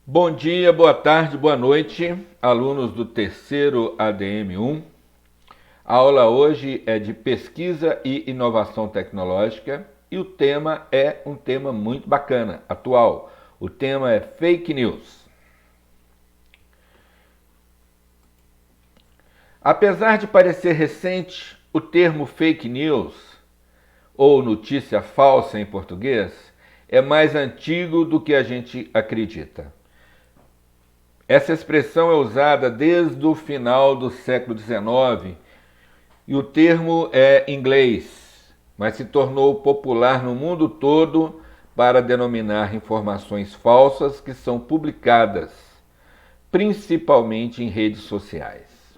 Bom dia, boa tarde, boa noite, alunos do terceiro ADM1. A aula hoje é de pesquisa e inovação tecnológica e o tema é um tema muito bacana, atual. O tema é fake news. Apesar de parecer recente, o termo fake news, ou notícia falsa em português, é mais antigo do que a gente acredita. Essa expressão é usada desde o final do século XIX e o termo é inglês, mas se tornou popular no mundo todo para denominar informações falsas que são publicadas, principalmente em redes sociais.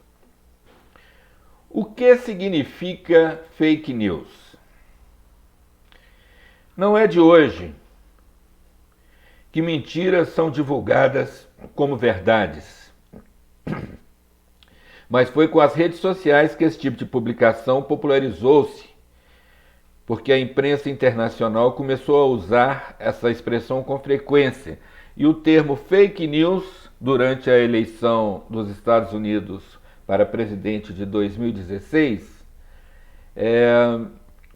O que significa fake news? Não é de hoje que mentiras são divulgadas como verdades. Mas foi com as redes sociais que esse tipo de publicação popularizou-se, porque a imprensa internacional começou a usar essa expressão com frequência. E o termo fake news, durante a eleição dos Estados Unidos para presidente de 2016,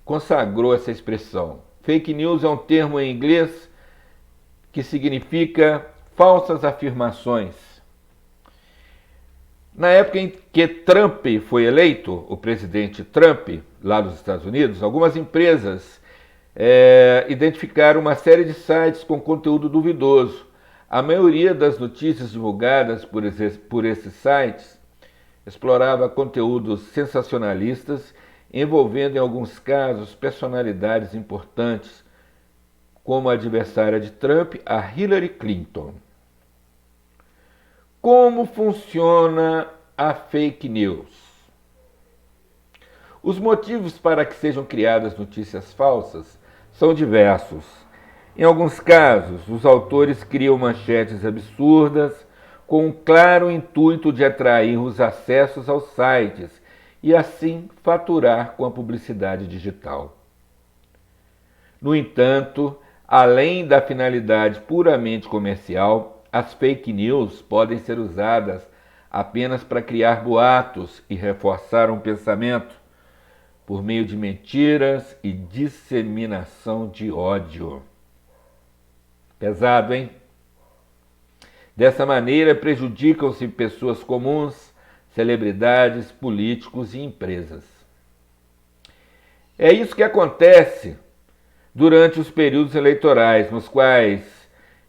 consagrou essa expressão. Fake news é um termo em inglês que significa falsas afirmações. Na época em que Trump foi eleito, o presidente Trump, lá dos Estados Unidos, algumas empresas identificaram uma série de sites com conteúdo duvidoso. A maioria das notícias divulgadas por esses sites explorava conteúdos sensacionalistas, envolvendo em alguns casos personalidades importantes, como a adversária de Trump, a Hillary Clinton. Como funciona a fake news? Os motivos para que sejam criadas notícias falsas são diversos. Em alguns casos, os autores criam manchetes absurdas com um claro intuito de atrair os acessos aos sites e assim faturar com a publicidade digital. No entanto, além da finalidade puramente comercial, as fake news podem ser usadas apenas para criar boatos e reforçar um pensamento por meio de mentiras e disseminação de ódio. Pesado, hein? Dessa maneira, prejudicam-se pessoas comuns, celebridades, políticos e empresas. É isso que acontece durante os períodos eleitorais, nos quais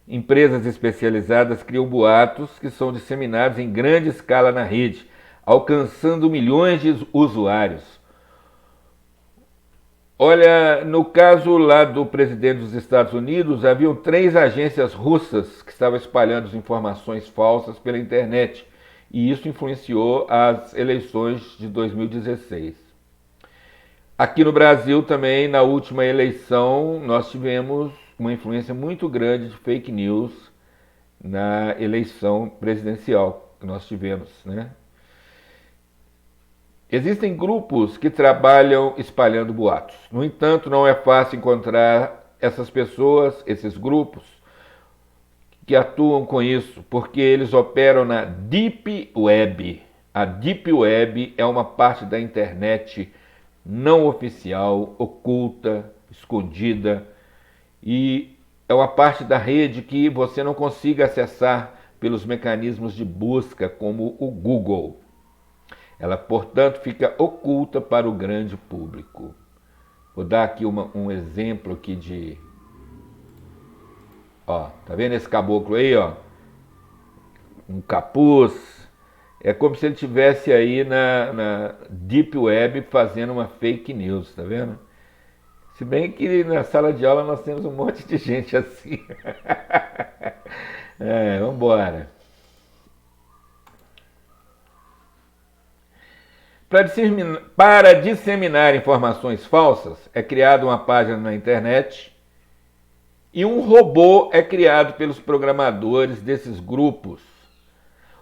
empresas especializadas criam boatos que são disseminados em grande escala na rede, alcançando milhões de usuários. Olha, no caso lá do presidente dos Estados Unidos, haviam 3 agências russas que estavam espalhando informações falsas pela internet, e isso influenciou as eleições de 2016. Aqui no Brasil também, na última eleição, nós tivemos uma influência muito grande de fake news na eleição presidencial que nós tivemos, né? Existem grupos que trabalham espalhando boatos. No entanto, não é fácil encontrar essas pessoas, esses grupos, que atuam com isso, porque eles operam na Deep Web. A Deep Web é uma parte da internet não oficial, oculta, escondida, e é uma parte da rede que você não consiga acessar pelos mecanismos de busca, como o Google. Ela, portanto, fica oculta para o grande público. Vou dar aqui um exemplo aqui de... Ó, tá vendo esse caboclo aí, ó? Um capuz. É como se ele estivesse aí na Deep Web fazendo uma fake news, tá vendo? Se bem que na sala de aula nós temos um monte de gente assim. Vamos embora. Para disseminar informações falsas, é criada uma página na internet e um robô é criado pelos programadores desses grupos.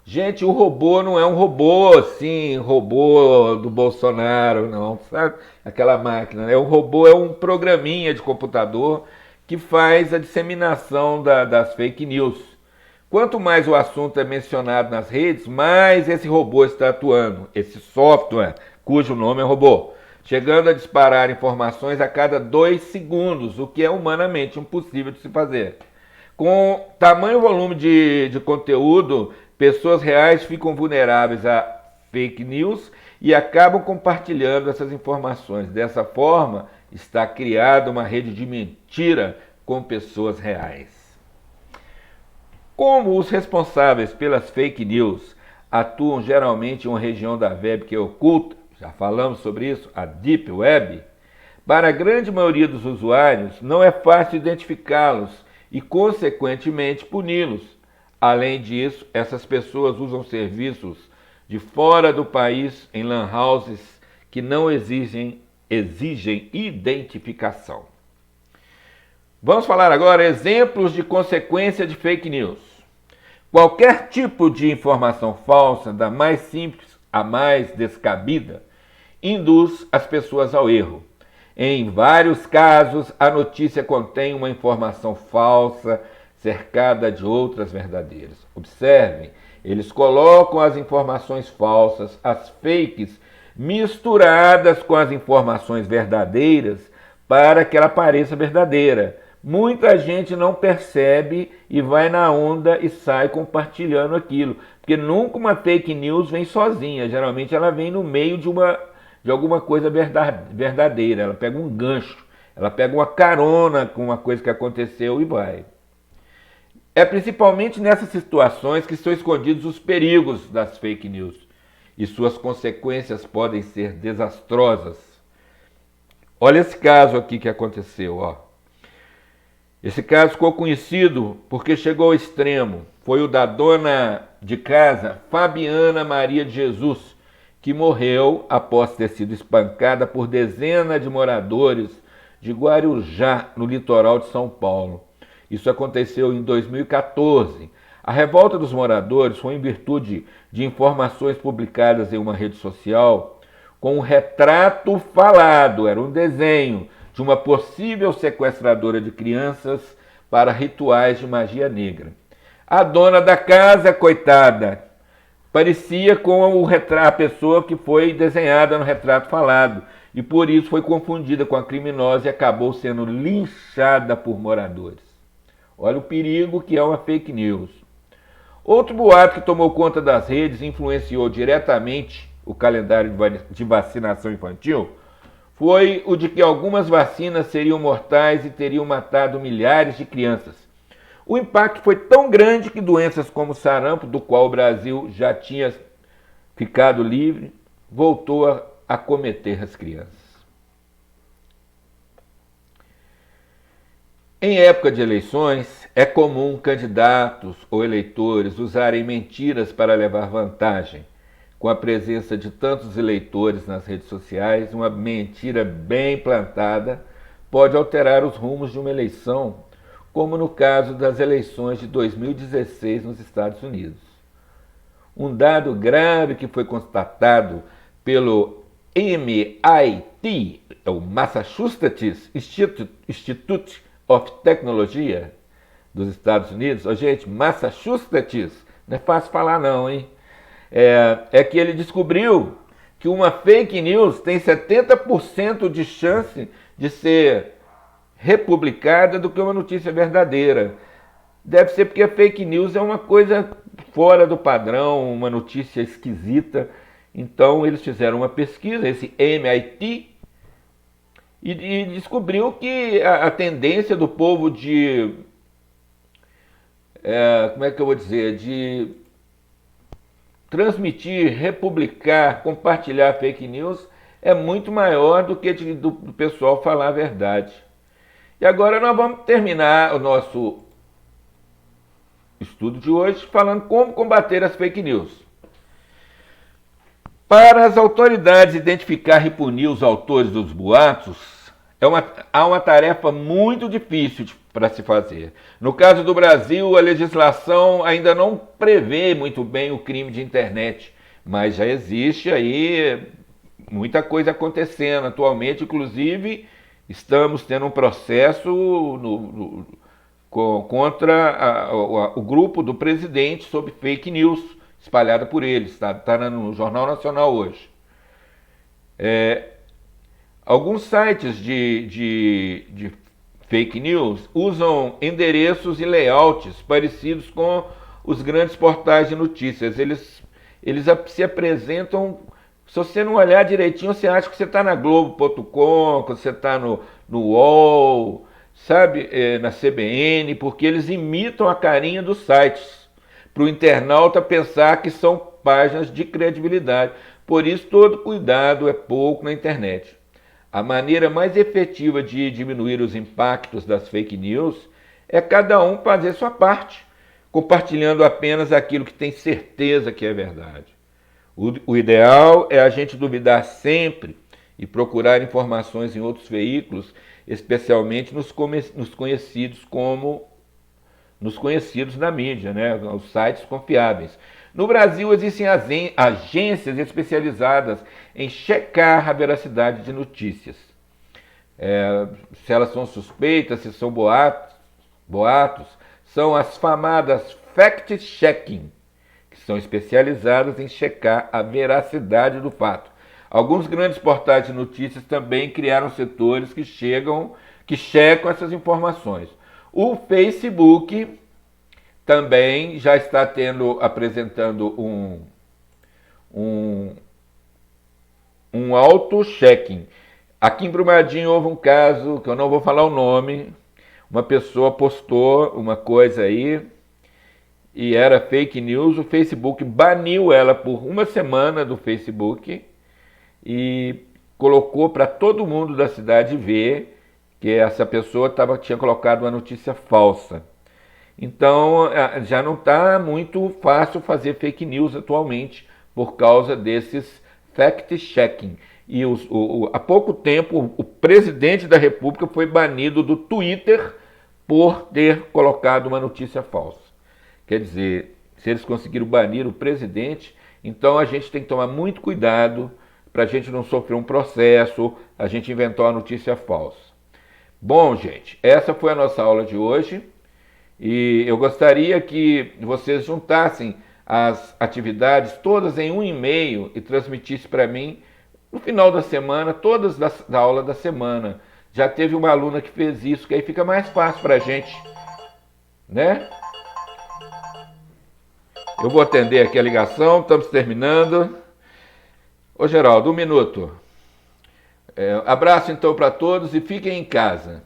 Gente, o robô não é um robô assim, robô do Bolsonaro, não, sabe? Aquela máquina, né? O robô é um programinha de computador que faz a disseminação das fake news. Quanto mais o assunto é mencionado nas redes, mais esse robô está atuando, esse software, cujo nome é robô, chegando a disparar informações a cada 2 segundos, o que é humanamente impossível de se fazer. Com tamanho volume de conteúdo, pessoas reais ficam vulneráveis a fake news e acabam compartilhando essas informações. Dessa forma, está criada uma rede de mentira com pessoas reais. Como os responsáveis pelas fake news atuam geralmente em uma região da web que é oculta, já falamos sobre isso, a Deep Web, para a grande maioria dos usuários não é fácil identificá-los e, consequentemente, puni-los. Além disso, essas pessoas usam serviços de fora do país em lan houses que não exigem identificação. Vamos falar agora exemplos de consequência de fake news. Qualquer tipo de informação falsa, da mais simples à mais descabida, induz as pessoas ao erro. Em vários casos, a notícia contém uma informação falsa cercada de outras verdadeiras. Observem, eles colocam as informações falsas, as fakes, misturadas com as informações verdadeiras para que ela pareça verdadeira. Muita gente não percebe e vai na onda e sai compartilhando aquilo, porque nunca uma fake news vem sozinha, geralmente ela vem no meio de alguma coisa verdadeira, ela pega um gancho, ela pega uma carona com uma coisa que aconteceu e vai. É principalmente nessas situações que estão escondidos os perigos das fake news e suas consequências podem ser desastrosas. Olha esse caso aqui que aconteceu, ó. Esse caso ficou conhecido porque chegou ao extremo. Foi o da dona de casa Fabiana Maria de Jesus, que morreu após ter sido espancada por dezenas de moradores de Guarujá, no litoral de São Paulo. Isso aconteceu em 2014. A revolta dos moradores foi em virtude de informações publicadas em uma rede social com um retrato falado, era um desenho, de uma possível sequestradora de crianças para rituais de magia negra. A dona da casa, coitada, parecia com a pessoa que foi desenhada no retrato falado e por isso foi confundida com a criminosa e acabou sendo linchada por moradores. Olha o perigo que é uma fake news. Outro boato que tomou conta das redes e influenciou diretamente o calendário de vacinação infantil foi o de que algumas vacinas seriam mortais e teriam matado milhares de crianças. O impacto foi tão grande que doenças como sarampo, do qual o Brasil já tinha ficado livre, voltou a acometer as crianças. Em época de eleições, é comum candidatos ou eleitores usarem mentiras para levar vantagem. Com a presença de tantos eleitores nas redes sociais, uma mentira bem plantada pode alterar os rumos de uma eleição, como no caso das eleições de 2016 nos Estados Unidos. Um dado grave que foi constatado pelo MIT, o Massachusetts Institute of Technology dos Estados Unidos, gente, Massachusetts, não é fácil falar não, hein? É que ele descobriu que uma fake news tem 70% de chance de ser republicada do que uma notícia verdadeira. Deve ser porque a fake news é uma coisa fora do padrão, uma notícia esquisita. Então eles fizeram uma pesquisa, esse MIT, e descobriu que a tendência do povo de... como é que eu vou dizer? De transmitir, republicar, compartilhar fake news é muito maior do que do pessoal falar a verdade. E agora nós vamos terminar o nosso estudo de hoje falando como combater as fake news. Para as autoridades identificar e punir os autores dos boatos, há uma tarefa muito difícil para se fazer. No caso do Brasil, a legislação ainda não prevê muito bem o crime de internet, mas já existe aí muita coisa acontecendo atualmente, inclusive estamos tendo um processo contra o grupo do presidente sobre fake news espalhada por eles. Está no Jornal Nacional hoje. Alguns sites de fake news usam endereços e layouts parecidos com os grandes portais de notícias. Eles se apresentam. Se você não olhar direitinho, você acha que você está na Globo.com, que você está no UOL, sabe, na CBN, porque eles imitam a carinha dos sites, para o internauta pensar que são páginas de credibilidade. Por isso, todo cuidado é pouco na internet. A maneira mais efetiva de diminuir os impactos das fake news é cada um fazer sua parte, compartilhando apenas aquilo que tem certeza que é verdade. O ideal é a gente duvidar sempre e procurar informações em outros veículos, especialmente nos conhecidos na mídia, né? Os sites confiáveis. No Brasil existem agências especializadas em checar a veracidade de notícias. Se elas são suspeitas, se são boatos, são as famadas fact-checking, que são especializadas em checar a veracidade do fato. Alguns grandes portais de notícias também criaram setores que checam essas informações. O Facebook também já está apresentando um auto-checking. Aqui em Brumadinho houve um caso, que eu não vou falar o nome, uma pessoa postou uma coisa aí, e era fake news, o Facebook baniu ela por uma semana do Facebook e colocou para todo mundo da cidade ver que essa pessoa tinha colocado uma notícia falsa. Então já não está muito fácil fazer fake news atualmente por causa desses fact-checking. E há pouco tempo o presidente da República foi banido do Twitter por ter colocado uma notícia falsa. Quer dizer, se eles conseguiram banir o presidente, então a gente tem que tomar muito cuidado para a gente não sofrer um processo, a gente inventar uma notícia falsa. Bom, gente, essa foi a nossa aula de hoje e eu gostaria que vocês juntassem as atividades todas em um e-mail e transmitissem para mim no final da semana, todas da aula da semana. Já teve uma aluna que fez isso, que aí fica mais fácil para a gente, né? Eu vou atender aqui a ligação, estamos terminando. Ô Geraldo, um minuto. Abraço então para todos e fiquem em casa.